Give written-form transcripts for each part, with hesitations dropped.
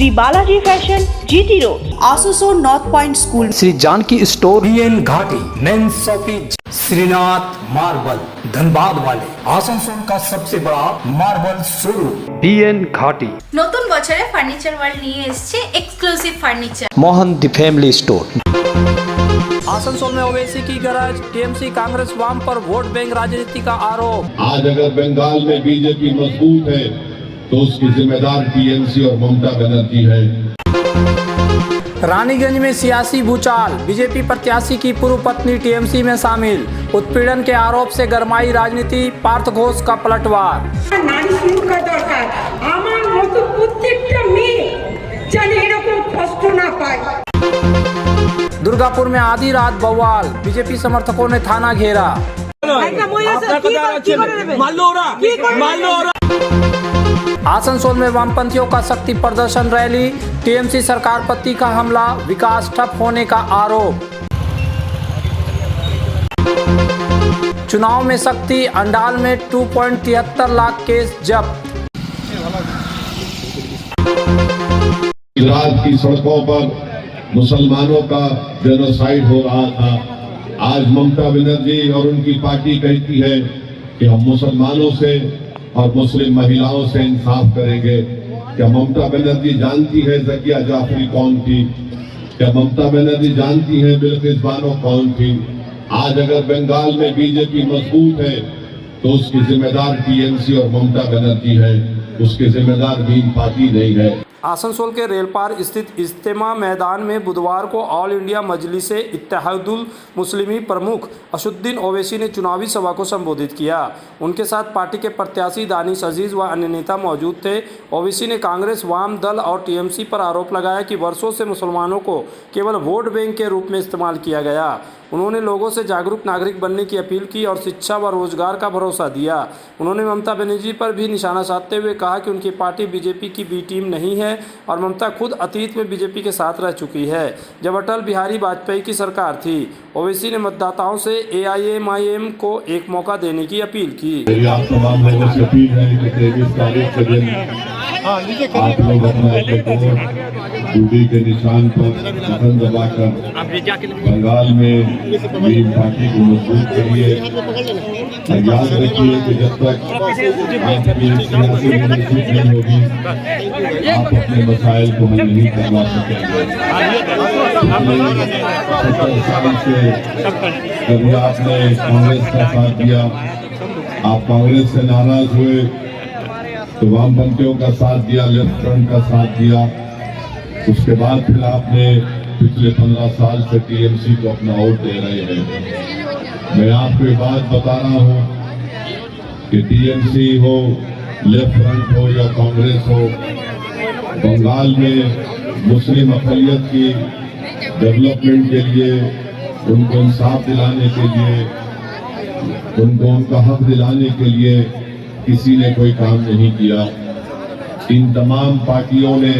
Shri Balaji fashion, GT road, आसुसो north point school, Shri Janaki store, BN Ghati, men's shopping, Shrinath marble, Dhanbad वाले, आसनसोल का सबसे बड़ा मार्बल शोरूम, BN घाटी। নতুন বছরে ফার্নিচার ওয়ার্ল্ড নিয়ে এসেছে exclusive furniture. Mohan the family store. Asansol में ओवैसी की गरज, टीएमसी कांग्रेस वाम पर वोट बैंक राजनीति का आरोप। आज अगर बंगाल में बीजेपी मजबूत है तो उसकी जिम्मेदार टीएमसी और ममता बनर्जी है। रानीगंज में सियासी भूचाल, बीजेपी प्रत्याशी की पूर्व पत्नी टीएमसी में शामिल, उत्पीड़न के आरोप से गरमाई राजनीति, पार्थ घोष का पलटवार। नारी सुरक्षा दरकार, আমার মতো প্রত্যেকটা মেয়ে যেন এরকম কষ্ট না পায়। दुर्गापुर में आधी रात बवाल, बीजेपी समर्थकों ने थाना घेरा। आसनसोल में वामपंथियों का शक्ति प्रदर्शन रैली, टीएमसी सरकार पति का हमला, विकास ठप होने का आरोप। चुनाव में शक्ति, अंडाल में 2.73 लाख केस जब्त। गुजरात की सड़कों पर मुसलमानों का जेनोसाइड हो रहा था। आज ममता बनर्जी और उनकी पार्टी कहती है कि हम मुसलमानों से और मुस्लिम महिलाओं से इंसाफ करेंगे। क्या ममता बनर्जी जानती है ज़किया जाफरी कौन थी? क्या ममता बनर्जी जानती है बिल्किस बानो कौन थी? आज अगर बंगाल में बीजेपी मजबूत है तो उसकी जिम्मेदार टीएमसी और ममता बनर्जी है, उसके जिम्मेदार भीम पार्टी नहीं है। आसनसोल के रेलपार स्थित इज्तिमा मैदान में बुधवार को ऑल इंडिया मजलिसे इत्तेहादुल मुस्लिमीन प्रमुख असदुद्दीन ओवैसी ने चुनावी सभा को संबोधित किया। उनके साथ पार्टी के प्रत्याशी दानिश अजीज व अन्य नेता मौजूद थे। ओवैसी ने कांग्रेस, वाम दल और टीएमसी पर आरोप लगाया कि वर्षों से मुसलमानों को केवल वोट बैंक के रूप में इस्तेमाल किया गया। उन्होंने लोगों से जागरूक नागरिक बनने की अपील की और शिक्षा व रोजगार का भरोसा दिया। उन्होंने ममता बनर्जी पर भी निशाना साधते हुए कहा कि उनकी पार्टी बीजेपी की बी टीम नहीं है और ममता खुद अतीत में बीजेपी के साथ रह चुकी है, जब अटल बिहारी वाजपेयी की सरकार थी। ओवैसी ने मतदाताओं से AIMIM को एक मौका देने की अपील की। आप तमाम लोगों से अपील है कि 23 तारीख के दिन आप लोग अपना दूरी के निशान पर बटन दबाकर बंगाल में भीम पार्टी को मजबूत करिए। और याद रखिए कि जब तक आपकी सियासी लीडरशिप नहीं होगी आप अपने मसाइल को हल नहीं करवा सकेंगे। 70 साल से कभी आपने कांग्रेस का साथ दिया, आप कांग्रेस से नाराज हुए तो वामपंथियों का साथ दिया, लेफ्ट फ्रंट का साथ दिया। उसके बाद फिर आपने पिछले 15 साल से टीएमसी को अपना वोट दे रहे हैं। मैं आपको ये बात बता रहा हूँ कि टीएमसी हो, लेफ्ट फ्रंट हो या कांग्रेस हो, बंगाल में मुस्लिम अक़लियत की डेवलपमेंट के लिए, उनको इंसाफ दिलाने के लिए, उनको उनका हक दिलाने के लिए किसी ने कोई काम नहीं किया। इन तमाम पार्टियों ने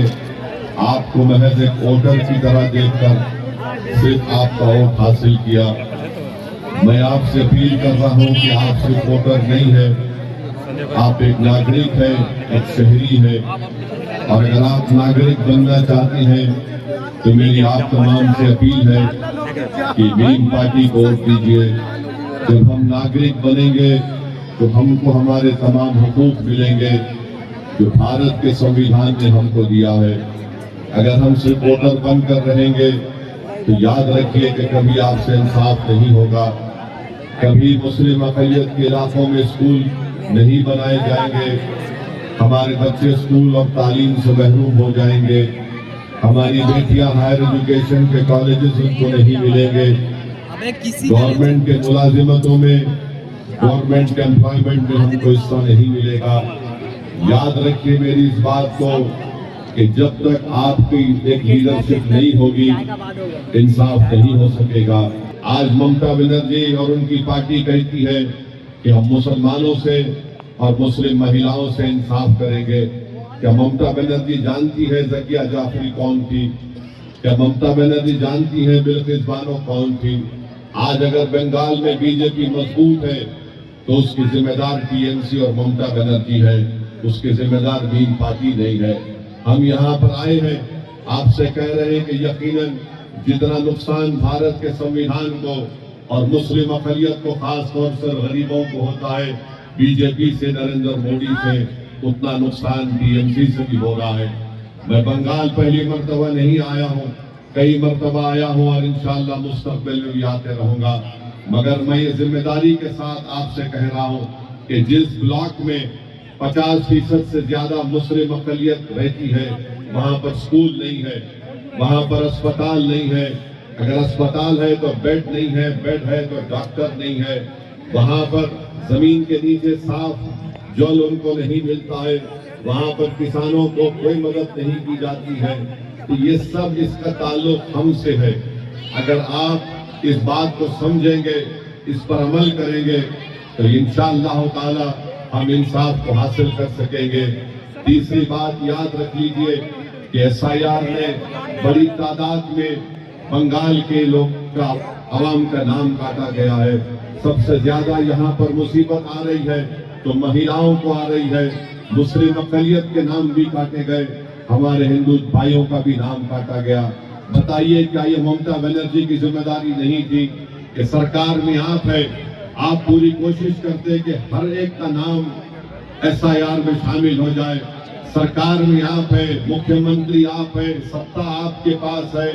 आपको महज एक वोटर की तरह देखकर सिर्फ आपका वोट हासिल किया। मैं आपसे अपील कर रहा हूं कि आप सिर्फ वोटर नहीं है, आप एक नागरिक है, एक शहरी है। और अगर आप नागरिक बनना चाहते हैं तो मेरी आप तमाम से अपील है कि भीम पार्टी को वोट दीजिए। जब हम नागरिक बनेंगे तो हमको हमारे तमाम हुकूक मिलेंगे जो भारत के संविधान ने हमको दिया है। अगर हम सिर्फ वोटर बनकर रहेंगे तो याद रखिए कि कभी आपसे इंसाफ नहीं होगा, कभी मुस्लिम अक़लियत के इलाकों में स्कूल नहीं बनाए जाएंगे, हमारे बच्चे स्कूल और तालीम से महरूम हो जाएंगे, हमारी बेटियां हायर एजुकेशन के कॉलेजेस उनको नहीं मिलेंगे, गवर्नमेंट के मुलाजिमतों में, गवर्नमेंट एम्प्लॉयमेंट में हमको हिस्सा नहीं मिलेगा। याद रखिए मेरी इस बात को कि जब तक आपकी एक लीडरशिप नहीं होगी इंसाफ नहीं हो सकेगा। आज ममता बनर्जी और उनकी पार्टी कहती है कि हम मुसलमानों से और मुस्लिम महिलाओं से इंसाफ करेंगे। क्या ममता बनर्जी जानती है ज़किया जाफरी कौन थी? क्या ममता बनर्जी जानती है बिल्किस बानो कौन थी? आज अगर बंगाल में बीजेपी मजबूत है तो उसकी जिम्मेदार टीएमसी और ममता बनर्जी है, उसके जिम्मेदार भीम पार्टी नहीं है। हम यहाँ पर आए हैं, आपसे कह रहे हैं कि यकीनन जितना नुकसान भारत के संविधान को और मुस्लिम अक़लियत को, खास तौर से गरीबों को होता है बीजेपी से, नरेंद्र मोदी से, उतना नुकसान टीएमसी से भी हो रहा है। मैं बंगाल पहली मर्तबा नहीं आया हूँ, कई मर्तबा आया हूँ और इंशाअल्लाह मुस्तक़बिल में भी आते रहूंगा, मगर मैं ये जिम्मेदारी के साथ आपसे कह रहा हूँ कि जिस ब्लॉक में 50% से ज्यादा मुस्लिम अक़लियत रहती है, वहाँ पर स्कूल नहीं है, वहाँ पर अस्पताल नहीं है, अगर अस्पताल है तो बेड नहीं है, बेड है तो डॉक्टर नहीं है, वहाँ पर जमीन के नीचे साफ जल उनको नहीं मिलता है, वहाँ पर किसानों को कोई मदद नहीं की जाती है। तो ये सब इसका ताल्लुक हमसे है। अगर आप इस बात को समझेंगे, इस पर अमल करेंगे, तो इंशाअल्लाह ताला हम इंसाफ को हासिल कर सकेंगे। तीसरी बात याद रख लीजिए कि SIR में बड़ी तादाद में बंगाल के लोग का, अवाम का नाम काटा गया है। सबसे ज्यादा यहाँ पर मुसीबत आ रही है तो महिलाओं को आ रही है, मुस्लिम अक़लियत के नाम भी काटे गए, हमारे हिंदू भाइयों का भी नाम काटा गया। बताइए क्या ये ममता बनर्जी की जिम्मेदारी नहीं थी कि सरकार में आप है, आप पूरी कोशिश करते कि हर एक का नाम SIR में शामिल हो जाए। सरकार में आप है, मुख्यमंत्री आप है, सत्ता आपके पास है,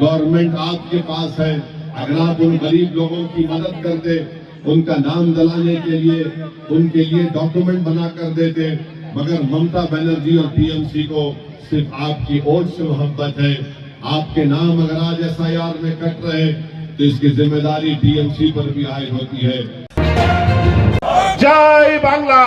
गवर्नमेंट आपके पास है। अगर आप उन गरीब लोगों की मदद करते, उनका नाम दलाने के लिए उनके लिए डॉक्यूमेंट बना कर देते, मगर ममता बनर्जी और टीएमसी को सिर्फ आपकी वोट से मोहब्बत है। आपके नाम अगर आज SIR में कट रहे तो इसकी जिम्मेदारी टीएमसी पर भी आयद होती है। जय बांग्ला,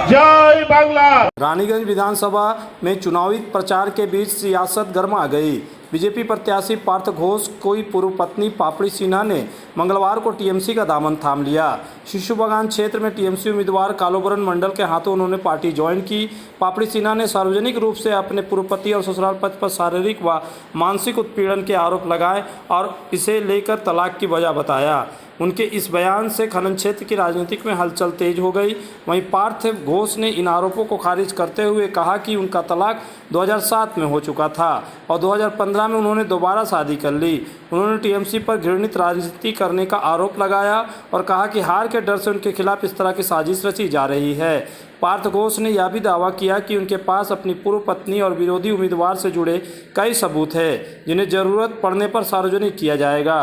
जय बांग्ला। रानीगंज विधानसभा में चुनावी प्रचार के बीच सियासत गर्मा गई। बीजेपी प्रत्याशी पार्थ घोष की पूर्व पत्नी पापड़ी सिन्हा ने मंगलवार को टीएमसी का दामन थाम लिया। शिशु बागान क्षेत्र में टीएमसी उम्मीदवार कालोबरन मंडल के हाथों उन्होंने पार्टी ज्वाइन की। पापड़ी सिन्हा ने सार्वजनिक रूप से अपने पूर्व पति और ससुराल पक्ष पर शारीरिक व मानसिक उत्पीड़न के आरोप लगाए और इसे लेकर तलाक की वजह बताया। उनके इस बयान से खनन क्षेत्र की राजनीतिक में हलचल तेज हो गई। वहीं पार्थ घोष ने इन आरोपों को खारिज करते हुए कहा कि उनका तलाक 2007 में हो चुका था और 2015 में उन्होंने दोबारा शादी कर ली। उन्होंने टीएमसी पर घृणित राजनीति करने का आरोप लगाया और कहा कि हार के डर से उनके खिलाफ इस तरह की साजिश रची जा रही है। पार्थ घोष ने यह भी दावा किया कि उनके पास अपनी पूर्व पत्नी और विरोधी उम्मीदवार से जुड़े कई सबूत हैं, जिन्हें जरूरत पड़ने पर सार्वजनिक किया जाएगा।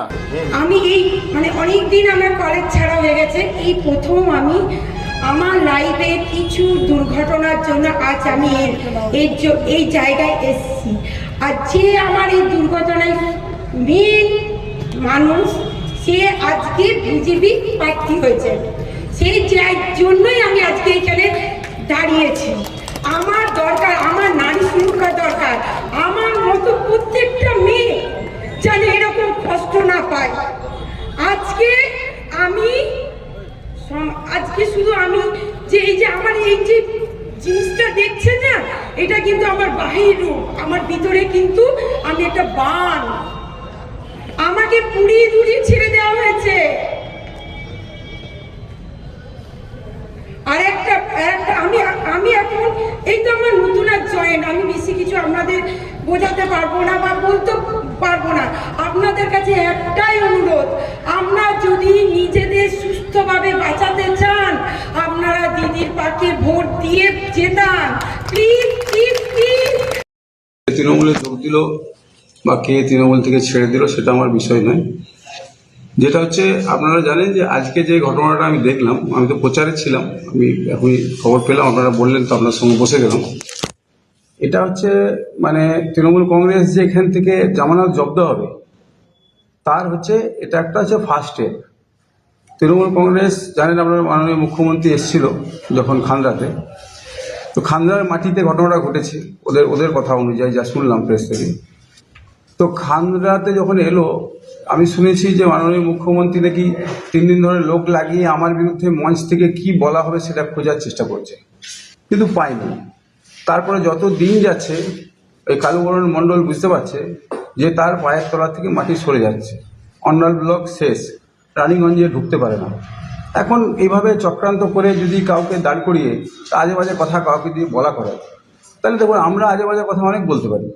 আমি এই মানে অনেক দিন আমার কলেজ ছাড়া হয়ে গেছে, এই প্রথম আমি আমার লাইফে কিছু দুর্ঘটনার জন্য আজ আমি এই জায়গায় এসেছি। আর যে আমার এই দুর্ঘটনায় মেন মানুষ, সে আজকে বিজেপি প্রার্থী হয়েছে, সেই জন্যই আমি আজকে এখানে দাঁড়িয়েছি। আমার দরকার, আমার নারী সুরক্ষা দরকার, আমার মতো প্রত্যেকটা মেয়ে যেন এরকম কষ্ট না পায়। আজকে শুধু আমি যে এই যে আমার এই যে জিনিসটা দেখছেন না, এটা কিন্তু আমার বাহির রূপ, আমার ভিতরে কিন্তু আমি একটা বান, আমাকে পুড়িয়ে ধুড়িয়ে ছেড়ে দেওয়া হয়েছে। আর একটা আমি এখন এই তো আমার নতুন আর জয়েন, আমি বেশি কিছু আপনাদের বোঝাতে পারবো না বা বলতে পারবো না। আপনাদের কাছে একটাই অনুরোধ, আমরা যদি নিজেদের সুস্থভাবে বাঁচাতে চান, আপনারা দিদির পাশে ভোট দিয়ে জেতান, প্লিজ প্লিজ প্লিজ। তৃণমূলে যোগ দিল বা কে তৃণমূল থেকে ছেড়ে দিল সেটা আমার বিষয় নয়। যেটা হচ্ছে, আপনারা জানেন যে আজকে যে ঘটনাটা আমি দেখলাম, আমি তো প্রচারে ছিলাম, আমি এখনই খবর পেলাম, আপনারা বললেন তো আপনার সঙ্গে বসে গেলাম। এটা হচ্ছে মানে তৃণমূল কংগ্রেস যে এখান থেকে জামানত জব্দ হবে, তার হচ্ছে এটা একটা হচ্ছে ফার্স্ট স্টেপ। তৃণমূল কংগ্রেস জানেন, আপনার মাননীয় মুখ্যমন্ত্রী এসেছিল যখন খান্দাতে, তো খান্দার মাটিতে ঘটনাটা ঘটেছে ওদের কথা অনুযায়ী যা শুনলাম প্রেস থেকে। তো খান্দাতে যখন এলো, আমি শুনেছি যে মাননীয় মুখ্যমন্ত্রী নাকি 3 দিন ধরে লোক লাগিয়ে আমার বিরুদ্ধে মঞ্চ থেকে কি বলা হবে সেটা খোঁজার চেষ্টা করছে, কিন্তু পাইনি। তারপরে যত দিন যাচ্ছে, ওই কালুবরণ মণ্ডল বুঝতে পারছে যে তার পায়ের তলা থেকে মাটি সরে যাচ্ছে, অন্যাল ব্লক শেষ, রানীগঞ্জে ঢুকতে পারে না। এখন এইভাবে চক্রান্ত করে যদি কাউকে দাঁড় করিয়ে আজে বাজে কথা কাউকে দিয়ে বলা করে, তাহলে দেখুন আমরা আজে বাজে কথা অনেক বলতে পারি।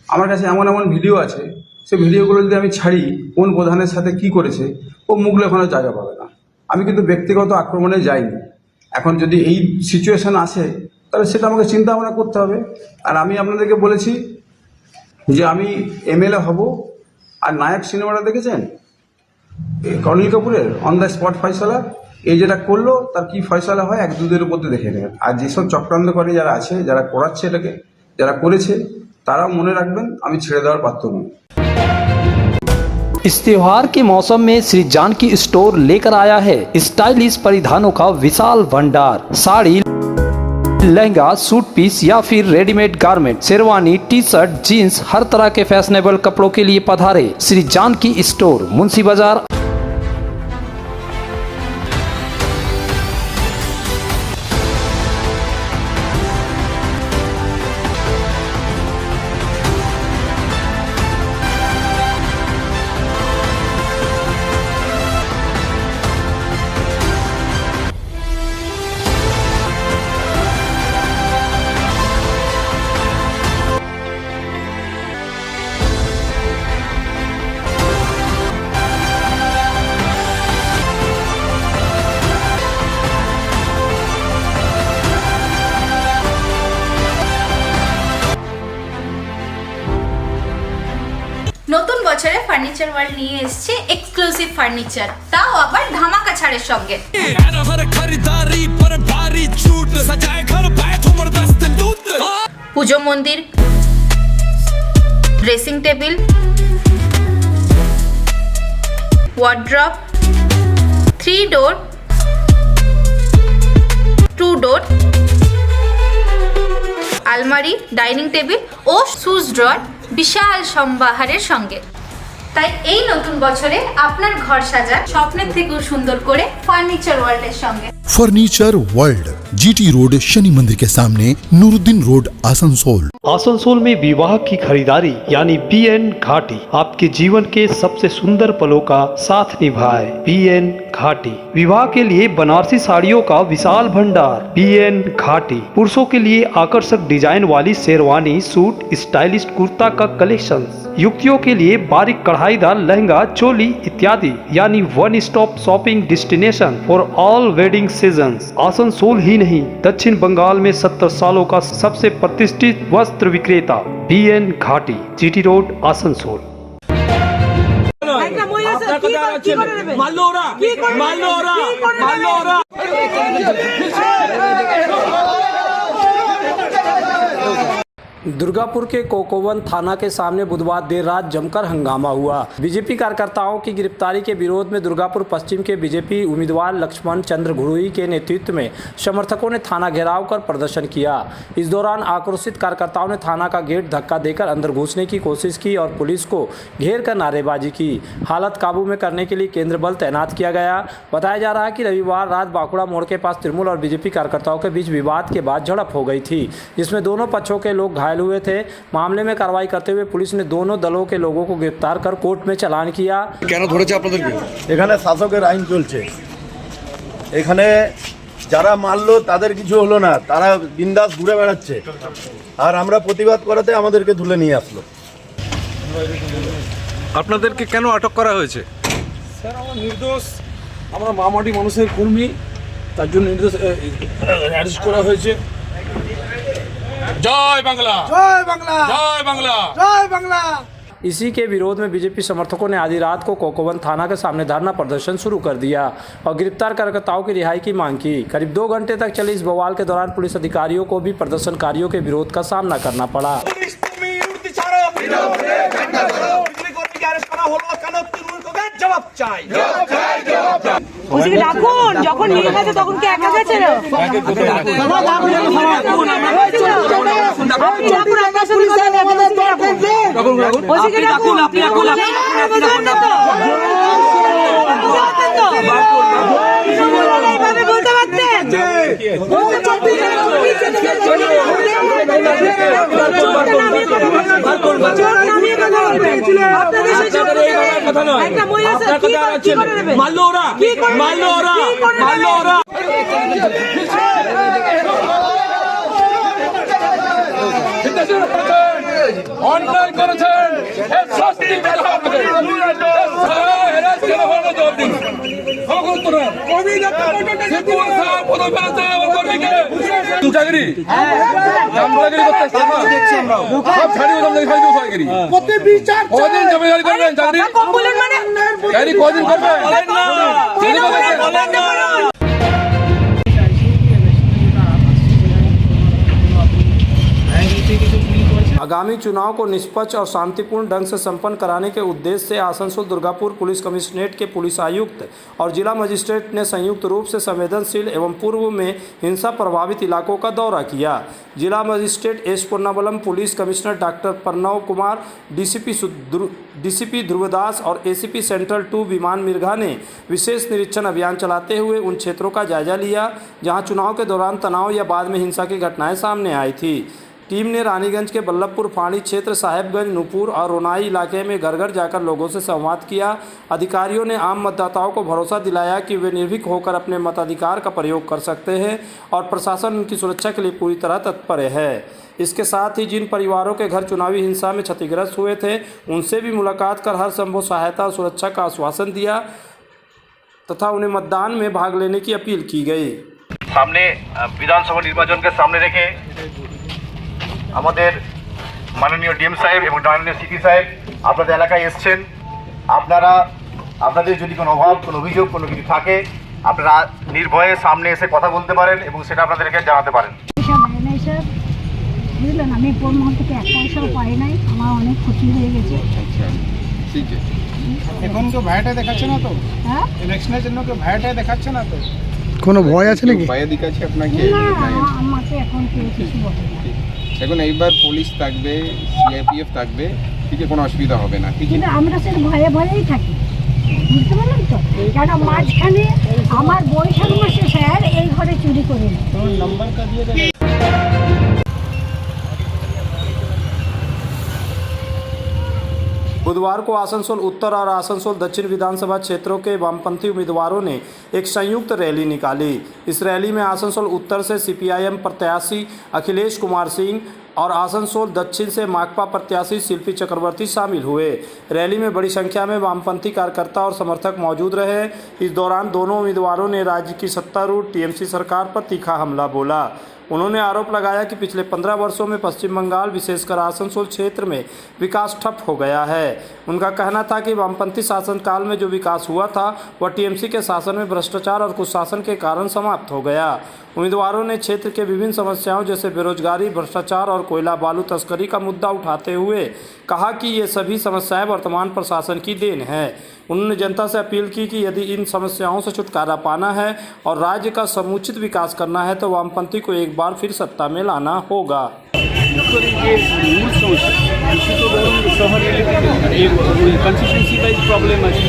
আমার কাছে এমন এমন ভিডিও আছে, সেই ভিডিওগুলো যদি আমি ছাড়ি কোন প্রধানের সাথে কি করেছে, ও মুখ লেখানোর জায়গা পাবে না। আমি কিন্তু ব্যক্তিগত আক্রমণে যাইনি। এখন যদি এই সিচুয়েশন আসে তাহলে সেটা আমাকে চিন্তা ভাবনা করতে হবে। আর আমি আপনাদেরকে বলেছি যে আমি এমএলএ হব। আর নায়ক সিনেমাটা দেখেছেন অনিল কাপুরের অন দ্য স্পট ফয়সালা, এই যেটা করলো তার কি ফয়সালা হয় 1-2 উপর দেখে নেবেন। আর যেসব চক্রান্ত করে যারা আছে, যারা করাচ্ছে এটাকে, যারা করেছে, তারাও মনে রাখবেন আমি ছেড়ে দেওয়ার পাত্র নই। इस त्योहार के मौसम में श्री जानकी स्टोर लेकर आया है स्टाइलिश परिधानों का विशाल भंडार। साड़ी, लहंगा, सूट पीस या फिर readymade garment, sherwani, T shirt, jeans, हर तरह के फैशनेबल कपड़ों के लिए पधारे श्री जानकी स्टोर, मुंशी बाजार। নতুন বছরে ফার্নিচার ওয়ার্ল্ড নিয়ে এসেছে এক্সক্লুসিভ ফার্নিচার, তাও আবার ধামাকা ছাড়ের সঙ্গে। পুজো মন্দির, ড্রেসিং টেবিল, ওয়ার্ড্রপ, 3 ডোর, 2 ডোর, আলমারি, ডাইনিং টেবিল ও শুজ ড্রয়ার বিশাল সম্ভারের সঙ্গে। তাই এই নতুন বছরে আপনার ঘর সাজান স্বপ্নের থেকেও সুন্দর করে ফার্নিচার ওয়ার্ল্ডের সঙ্গে। Furniture world, GT road, Shani मंदिर के सामने, नूरुद्दीन रोड, आसनसोल। आसनसोल में विवाह की खरीदारी यानी BN घाटी आपके जीवन के सबसे सुंदर पलों का साथ निभाए। BN घाटी विवाह के लिए बनारसी साड़ियों का विशाल भंडार। BN घाटी पुरुषों के लिए आकर्षक डिजाइन वाली शेरवानी, सूट, स्टाइलिश कुर्ता का कलेक्शन, युवतियों के लिए बारीक कढ़ाईदार लहंगा, चोली इत्यादि, यानी one stop shopping destination for all wedding seasons. Asansol ही नहीं, दक्षिण बंगाल में 70 सालों का सबसे प्रतिष्ठित वस्त्र विक्रेता BN घाटी, GT रोड, आसनसोल। दुर्गापुर के कोकोवन थाना के सामने बुधवार देर रात जमकर हंगामा हुआ। बीजेपी कार्यकर्ताओं की गिरफ्तारी के विरोध में दुर्गापुर पश्चिम के बीजेपी उम्मीदवार लक्ष्मण चंद्र घुड़ुई के नेतृत्व में समर्थकों ने थाना घेराव कर प्रदर्शन किया। इस दौरान आक्रोशित कार्यकर्ताओं ने थाना का गेट धक्का देकर अंदर घुसने की कोशिश की और पुलिस को घेर कर नारेबाजी की। हालत काबू में करने के लिए केंद्र बल तैनात किया गया। बताया जा रहा है कि रविवार रात बाकुड़ा मोड़ के पास तृणमूल और बीजेपी कार्यकर्ताओं के बीच विवाद के बाद झड़प हो गई थी, जिसमें दोनों पक्षों के लोग घायल हुए थे। मामले में कार्रवाई करते हुए पुलिस ने दोनों दलों के लोगों को गिरफ्तार कर कोर्ट में चालान किया। কেন ধরেছে আপনাদেরকে? এখানে শাসকের আইন চলছে, এখানে যারা মারলো তাদের কিছু হলো না, তারা বিন্দাস ঘুরে বেড়াচ্ছে, আর আমরা প্রতিবাদ করাতে আমাদেরকে তুলে নিয়ে আসলো। আপনাদেরকে কেন আটক করা হয়েছে? স্যার আমরা নির্দোষ, আমরা মামাটি মানুষের কর্মী, তার জন্য নির্দোষ অ্যারেস্ট করা হয়েছে। জয় বাংলা, জয় বাংলা, জয় বাংলা, জয় বাংলা। इसी के विरोध में बीजेपी समर्थकों ने आधी रात को कोकोवन थाना के सामने धरना प्रदर्शन शुरू कर दिया और गिरफ्तार कार्यकर्ताओं की रिहाई की मांग की। करीब 2 घंटे तक चले इस बवाल के दौरान पुलिस अधिकारियों को भी प्रदर्शनकारियों के विरोध का सामना करना पड़ा। যখন নিয়ে গেছে তখন কি একা গেছিল? বলতে পারতেন মারলো ওরা, মারলো ওরা, মারলো ওরা। অন্যায় করেছেন এর শাস্তি পেতে হবে। হেরাস কেন হলো জবাব দিন। সিদ্দিকুর সাহেব পদক পেয়েছে আমার কর্মীকে। চাকরি চাকরি করতে সব ছাড়িয়ে চাকরি কদিন জমিদারি করবেন? চাকরি চাকরি কদিন করবেন? आगामी चुनाव को निष्पक्ष और शांतिपूर्ण ढंग से संपन्न कराने के उद्देश्य से आसनसोल दुर्गापुर पुलिस कमिश्नरेट के पुलिस आयुक्त और जिला मजिस्ट्रेट ने संयुक्त रूप से संवेदनशील एवं पूर्व में हिंसा प्रभावित इलाकों का दौरा किया। जिला magistrate S Punnavalam, police commissioner doctor Pranav Kumar, DCP Dhruvdas और एसीपी सेंट्रल 2 विमान मिर्घा ने विशेष निरीक्षण अभियान चलाते हुए उन क्षेत्रों का जायजा लिया जहां चुनाव के दौरान तनाव या बाद में हिंसा की घटनाएं सामने आई थी। टीम ने रानीगंज के बल्लभपुर फाड़ी क्षेत्र, साहेबगंज, नूपुर और रोनाई इलाके में घर घर जाकर लोगों से संवाद किया। अधिकारियों ने आम मतदाताओं को भरोसा दिलाया कि वे निर्भीक होकर अपने मताधिकार का प्रयोग कर सकते हैं और प्रशासन उनकी सुरक्षा के लिए पूरी तरह तत्पर है। इसके साथ ही जिन परिवारों के घर चुनावी हिंसा में क्षतिग्रस्त हुए थे उनसे भी मुलाकात कर हर संभव सहायता और सुरक्षा का आश्वासन दिया तथा उन्हें मतदान में भाग लेने की अपील की गई। सामने विधानसभा निर्वाचन के सामने रेखे আমাদের মাননীয় ডিএম সাহেব এবং মাননীয় সিপি সাহেব আপনাদের এলাকায় এসেছেন। আপনাদের যদি কোনো অভাব, কোনো অভিযোগ, কোনো কিছু থাকে আপনারা নির্ভয়ে সামনে এসে কথা বলতে পারেন এবং সেটা আপনাদেরকে জানাতে পারেন। বুঝলেন, আমি কোন মুহূর্তে থেকে 1 পয়সাও পাই নাই, আমার অনেক ক্ষতি হয়ে গেছে। ঠিক আছে, এখন কেউ ভাইটা দেখাচ্ছে না তো? হ্যাঁ, ইলেকশনের জন্য কেউ ভাইটা দেখাচ্ছে না তো? কোনো ভয় আছে নাকি? ভয় দেখাচ্ছে আপনাকে? না, আমাকে এখন কেউ কিছু বলে না। এখন এইবার পুলিশ থাকবে, সিআরপিএফ থাকবে, ঠিক আছে, কোনো অসুবিধা হবে না। ঠিক কিন্তু আমরা স্যার ভয়ে ভয়েই থাকি, বুঝতে পারলেন তো? কেন মাঝখানে আমার বৈশাখ মাসে স্যার এই ঘরে চুরি করে नंबर का दिया जाए। बुधवार को आसनसोल उत्तर और आसनसोल दक्षिण विधानसभा क्षेत्रों के वामपंथी उम्मीदवारों ने एक संयुक्त रैली निकाली। इस रैली में आसनसोल उत्तर से सीपीआईएम प्रत्याशी अखिलेश कुमार सिंह और आसनसोल दक्षिण से माकपा प्रत्याशी शिल्पी चक्रवर्ती शामिल हुए। रैली में बड़ी संख्या में वामपंथी कार्यकर्ता और समर्थक मौजूद रहे। इस दौरान दोनों उम्मीदवारों ने राज्य की सत्तारूढ़ टीएमसी सरकार पर तीखा हमला बोला। उन्होंने आरोप लगाया कि पिछले 15 वर्षों में पश्चिम बंगाल विशेषकर आसनसोल क्षेत्र में विकास ठप हो गया है। उनका कहना था कि वामपंथी शासनकाल में जो विकास हुआ था वह टीएमसी के शासन में भ्रष्टाचार और कुशासन के कारण समाप्त हो गया। उम्मीदवारों ने क्षेत्र के विभिन्न समस्याओं जैसे बेरोजगारी, भ्रष्टाचार और कोयला बालू तस्करी का मुद्दा उठाते हुए कहा कि ये सभी समस्याएं वर्तमान प्रशासन की देन है। उन्होंने जनता से अपील की कि यदि इन समस्याओं से छुटकारा पाना है और राज्य का समुचित विकास करना है तो वामपंथी को एक बार फिर सत्ता में लाना होगा। কনসিস্টেন্সি ওয়াইজ প্রবলেম আছে,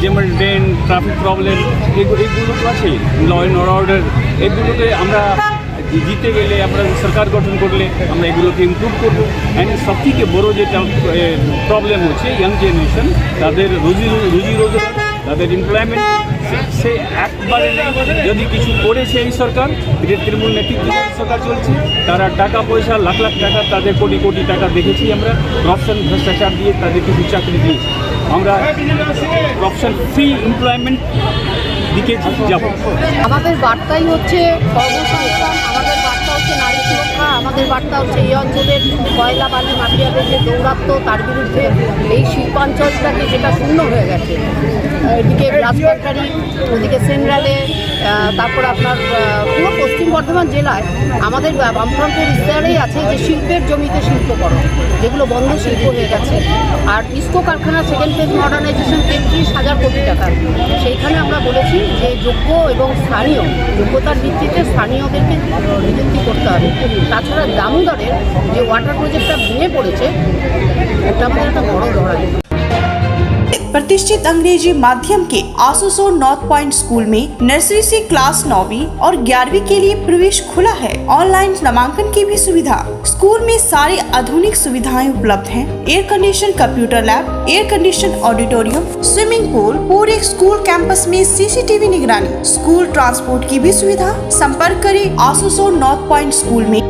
যেমন ড্রেন, ট্রাফিক প্রবলেম, এগুলো তো আছে, ল অ্যান্ড অর্ডার, এগুলোকে আমরা জিতে গেলে, আমরা সরকার গঠন করলে আমরা এগুলোকে ইমপ্রুভ করব। অ্যান্ড সবথেকে বড় যেটা প্রবলেম হচ্ছে ইয়াং জেনারেশন, তাদের রুজি রোজগার, তাদের এমপ্লয়মেন্ট, সে একবারে যদি কিছু করেছে এই সরকার, তৃণমূল নেতৃত্ব সরকার চলছে, তারা টাকা পয়সা লাখ লাখ টাকা, তাদের কোটি কোটি টাকা দেখেছি আমরা, করপশন ভ্রষ্টাচার দিয়ে তাদের কিছু চাকরি দিয়েছি। আমরা করপশন ফ্রি এমপ্লয়মেন্ট দিকে যাব। আমাদের বার্তাই হচ্ছে কর্মসংস্থান, আমাদের বার্তা হচ্ছে নারী সুরক্ষা, আমাদের বার্তা হচ্ছে এই অঞ্চলের কয়লা বালি মাফিয়াদের যে দৌরাত্ম্য তার বিরুদ্ধে এই শিল্পাঞ্চলটাকে যেটা শূন্য হয়ে গেছে, এদিকে গ্লাস ফ্যাক্টরি, ওদিকে সেন্ট্রালে, তারপর আপনার পুরো পশ্চিম বর্ধমান জেলায় আমাদের বামফ্রন্টের ইশতেহারেই আছে যে শিল্পের জমিতে শিল্পকরণ, যেগুলো বন্ধ শিল্প হয়ে গেছে। আর ইস্কো কারখানা সেকেন্ড ফেজ মডার্নাইজেশন 33,000 কোটি টাকার, সেইখানে আমরা বলেছি যে যোগ্য এবং স্থানীয় যোগ্যতার ভিত্তিতে স্থানীয়দেরকে নিযুক্তি করতে হবে। তাছাড়া দামোদরের যে ওয়াটার প্রজেক্টটা ভেঙে পড়েছে, ওটা আমাদের একটা বড় লড়াই। प्रतिष्ठित अंग्रेजी माध्यम के आसनसोल नॉर्थ पॉइंट स्कूल में नर्सरी से क्लास 9वीं और 11वीं के लिए प्रवेश खुला है। ऑनलाइन नामांकन की भी सुविधा। स्कूल में सारी आधुनिक सुविधाएं उपलब्ध हैं। Air condition computer lab, air condition auditorium, swimming pool, पूरे स्कूल कैंपस में सीसीटीवी निगरानी, स्कूल ट्रांसपोर्ट की भी सुविधा। संपर्क करें आसनसोल नॉर्थ पॉइंट स्कूल में।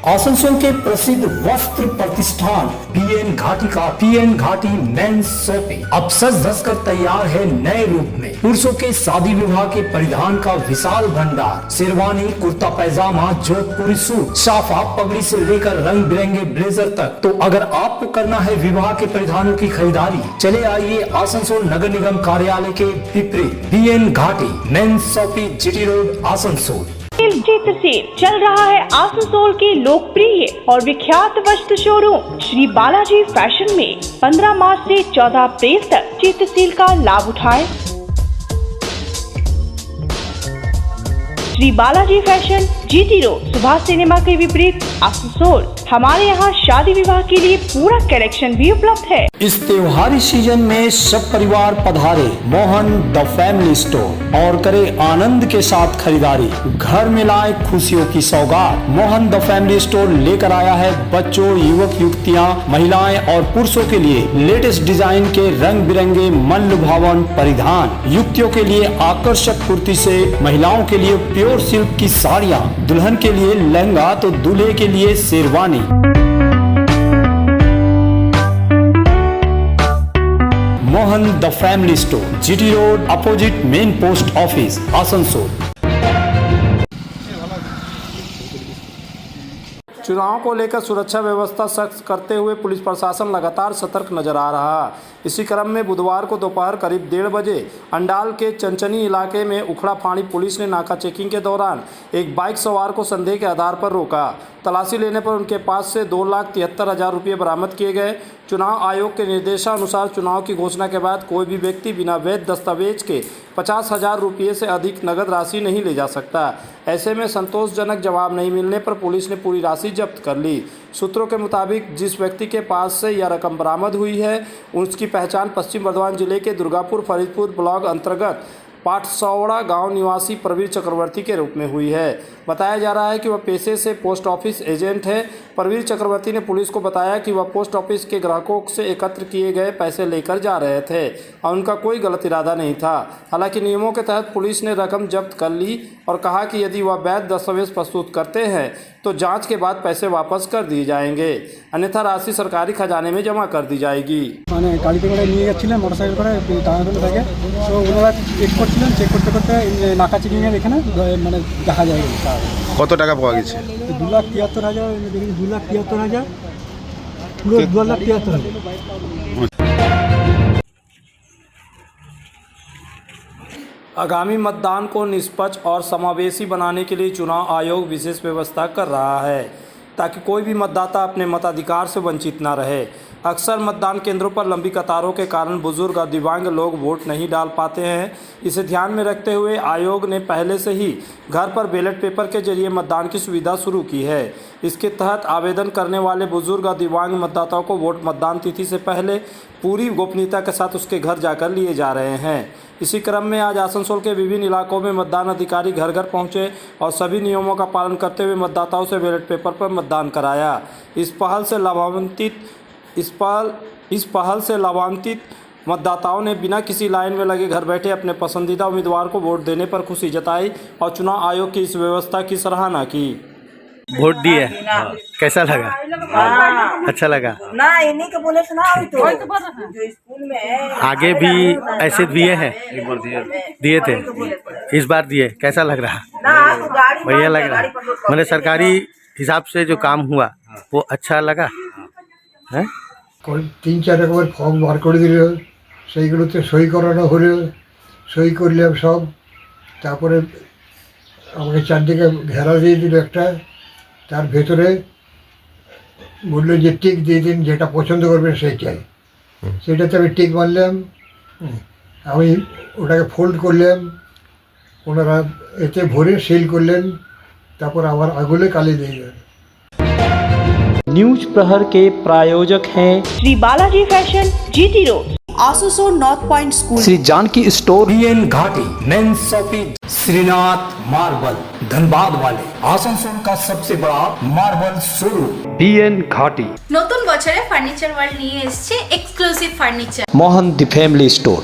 आसनसोल के प्रसिद्ध वस्त्र प्रतिष्ठान पीएन घाटी का पीएन घाटी मेंस शॉपिंग अब सज धज कर तैयार है नए रूप में। पुरुषों के शादी विवाह के परिधान का विशाल भंडार, शेरवानी, कुर्ता पैजामा, जोधपुरी सूट, साफा, पगड़ी से लेकर रंग बिरंगे ब्लेजर तक। तो अगर आपको करना है विवाह के परिधानों की खरीदारी, चले आइए आसनसोल नगर निगम कार्यालय के विपरीत पीएन घाटी men's shopping, GT road, Asansol. चित्र सेल चल रहा है आसनसोल के लोकप्रिय और विख्यात वस्त्र शोरूम श्री बालाजी फैशन में 15 मार्च से 14 अप्रैल तक चित्र सेल का लाभ उठाएं। Shri Balaji fashion, GT road, Subhash cinema के विपरीत, आसनसोल। हमारे यहाँ शादी विवाह के लिए पूरा कलेक्शन भी उपलब्ध है। इस त्योहारी सीजन में सब परिवार पधारे मोहन द फैमिली स्टोर और करे आनंद के साथ खरीदारी। घर में लाए खुशियों की सौगात। मोहन द फैमिली स्टोर लेकर आया है बच्चों, युवक युवतियाँ, महिलाएं और पुरुषों के लिए लेटेस्ट डिजाइन के रंग बिरंगे मन लुभावन परिधान। युवतियों के लिए आकर्षक कुर्ती से, महिलाओं के लिए प्योर सिल्क की साड़ियाँ, दुल्हन के लिए लहंगा तो दूल्हे के लिए sherwani. Mohan the family store, GT road, opposite main post office, Asansol. चुनाव को लेकर सुरक्षा व्यवस्था सख्त करते हुए पुलिस प्रशासन लगातार सतर्क नजर आ रहा। इसी क्रम में बुधवार को दोपहर करीब 1:30 बजे अंडाल के चंचनी इलाके में उखड़ा फाड़ी पुलिस ने नाका चेकिंग के दौरान एक बाइक सवार को संदेह के आधार पर रोका। तलाशी लेने पर उनके पास से 2,73,000 रुपये बरामद किए गए। चुनाव आयोग के निर्देशानुसार चुनाव की घोषणा के बाद कोई भी व्यक्ति बिना वैध दस्तावेज के 50,000 रुपये से अधिक नगद राशि नहीं ले जा सकता। ऐसे में संतोषजनक जवाब नहीं मिलने पर पुलिस ने पूरी राशि जब्त कर ली। सूत्रों के मुताबिक जिस व्यक्ति के पास से यह रकम बरामद हुई है उसकी पहचान पश्चिम बर्धमान जिले के दुर्गापुर फरीदपुर ब्लॉक अंतर्गत पाटसौड़ा गांव निवासी प्रवीर चक्रवर्ती के रूप में हुई है। बताया जा रहा है कि वह पेशे से पोस्ट ऑफिस एजेंट है। प्रवीर चक्रवर्ती ने पुलिस को बताया कि वह पोस्ट ऑफिस के ग्राहकों से एकत्र किए गए पैसे लेकर जा रहे थे और उनका कोई गलत इरादा नहीं था। हालांकि नियमों के तहत पुलिस ने रकम जब्त कर ली और कहा कि यदि वह वैध दस्तावेज प्रस्तुत करते हैं तो जांच के बाद पैसे वापस कर दिए जाएंगे, अन्यथा राशि सरकारी खजाने में जमा कर दी जाएगी। মানে গাড়িতে করে নিয়ে যাচ্ছিলেন মোটরসাইকেল করে টানাটানি থেকে, তো ওনারা চেক করছিলেন, চেক করতে করতে নাকা চেকিংয়ের এখানে মানে দেখা যায় কত টাকা পাওয়া গেছে? 2,73,000 দেখি 2,73,000 পুরো 2,73,000। आगामी मतदान को निष्पक्ष और समावेशी बनाने के लिए चुनाव आयोग विशेष व्यवस्था कर रहा है ताकि कोई भी मतदाता अपने मताधिकार से वंचित न रहे। अक्सर मतदान केंद्रों पर लंबी कतारों के कारण बुजुर्ग और दिव्यांग लोग वोट नहीं डाल पाते हैं। इसे ध्यान में रखते हुए आयोग ने पहले से ही घर पर बैलेट पेपर के जरिए मतदान की सुविधा शुरू की है। इसके तहत आवेदन करने वाले बुजुर्ग और दिव्यांग मतदाताओं को वोट मतदान तिथि से पहले पूरी गोपनीयता के साथ उसके घर जाकर लिए जा रहे हैं। इसी क्रम में आज आसनसोल के विभिन्न इलाकों में मतदान अधिकारी घर घर पहुंचे और सभी नियमों का पालन करते हुए मतदाताओं से बैलेट पेपर पर मतदान कराया। इस पहल से लाभान्वित मतदाताओं ने बिना किसी लाइन में लगे घर बैठे अपने पसंदीदा उम्मीदवार को वोट देने पर खुशी जताई और चुनाव आयोग की इस व्यवस्था की सराहना की। वोट दिए, कैसा लगा? अच्छा लगा ना, इन्हीं को बोले सुना तो जो स्कूल में आगे भी ऐसे दिए हैं, दिए थे, इस बार दिए, कैसा लग रहा? बढ़िया लग रहा। मैंने सरकारी हिसाब से जो काम हुआ वो अच्छा लगा है। 3-4 রকমের ফর্ম বার করে দিল, সেইগুলোতে সই করানো হলো, সই করলাম সব। তারপরে আমাকে চারদিকে ঘেরা দিয়ে দিল একটা, তার ভেতরে বললো যে টিক দিয়ে দিন, যেটা পছন্দ করবেন সেইটাই। সেটাতে আমি টিক মারলাম, আমি ওটাকে ফোল্ড করলাম, ওনারা এতে ভরে সিল করলেন, তারপর আবার আগুলে কালি দিয়ে দিলেন। न्यूज प्रहर के प्रायोजक हैं Shri Balaji fashion, GT road, Asansol north point school, Shri Janaki store, PN घाटी men's shopping, Shrinath marble, Dhanbad वाले, आसनसोल का सबसे बड़ा मार्बल शोरूम पीएन घाटी। নতুন বছরে ফার্নিচার ওয়ার্ল্ড নিয়ে এসেছে exclusive furniture Mohan the family store.